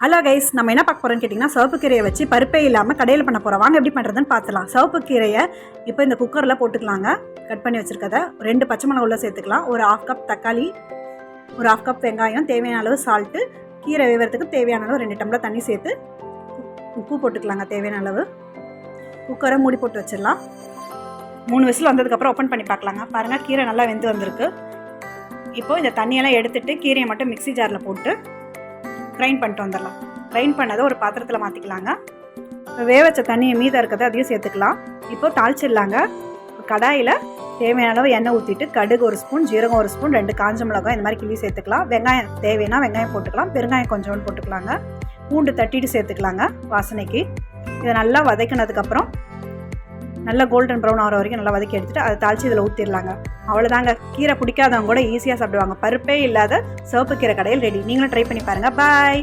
Hello guys, நம்ம என்ன பார்க்க போகிறோம்னு கேட்டிங்கன்னா, சிவப்பு கீரையை வச்சு பருப்பே இல்லாமல் கடையில் பண்ண போகிறோம். வாங்க எப்படி பண்ணுறதுன்னு பார்த்துலாம். சிவப்பு கீரையை இப்போ இந்த குக்கரில் போட்டுக்கலாங்க. கட் பண்ணி வச்சுருக்கதை 2 பச்சை மிளகா உள்ள சேர்த்துக்கலாம். ஒரு 1/2 கப் தக்காளி, ஒரு 1/2 கப் வெங்காயம், தேவையான அளவு சால்ட்டு, கீரை வேவறதுக்கு தேவையான அளவு 2 டம்ளர் தண்ணி சேர்த்து உப்பு போட்டுக்கலாங்க தேவையான அளவு. குக்கரை மூடி போட்டு வச்சிடலாம். 3 விசில் வந்ததுக்கப்புறம் ஓப்பன் பண்ணி பார்க்கலாங்க. பாருங்கள், கீரை நல்லா வெந்து வந்திருக்கு. இப்போது இந்த தண்ணியெல்லாம் எடுத்துகிட்டு கீரையை மட்டும் மிக்ஸி ஜாரில் போட்டு கிரைண்ட் பண்ணிட்டு வந்துடலாம். கிரைண்ட் பண்ணதை ஒரு பாத்திரத்தில் மாற்றிக்கலாங்க. வேக வச்ச தண்ணியை மீதம் இருக்கிறத அதையும் சேர்த்துக்கலாம். இப்போது தாளிச்சிடலாங்க. கடாயில் தேவையான அளவு எண்ணெய் ஊற்றிட்டு கடுகு 1 ஸ்பூன், ஜீரகம் 1 ஸ்பூன், 2 காஞ்ச மிளகாய் இந்த மாதிரி கிள்ளி சேர்த்துக்கலாம். வெங்காயம் தேவைன்னா வெங்காயம் போட்டுக்கலாம். பெருங்காயம் கொஞ்சோண்டு போட்டுக்கலாங்க. பூண்டு தட்டிட்டு சேர்த்துக்கலாங்க வாசனைக்கு. இதை நல்லா வதக்கினதுக்கப்புறம் நல்லா கோல்டன் ப்ரௌன் ஆகிற வரைக்கும் நல்லா வதக்கி எடுத்துகிட்டு அதை தாளித்து இதில் ஊற்றிடலாங்க. அவ்வளோதாங்க. கீரை பிடிக்காதவங்க கூட ஈஸியாக சாப்பிடுவாங்க. பருப்பே இல்லாத சிவப்பு கீரை கடையில் ரெடி. நீங்களும் ட்ரை பண்ணி பாருங்கள். பாய்.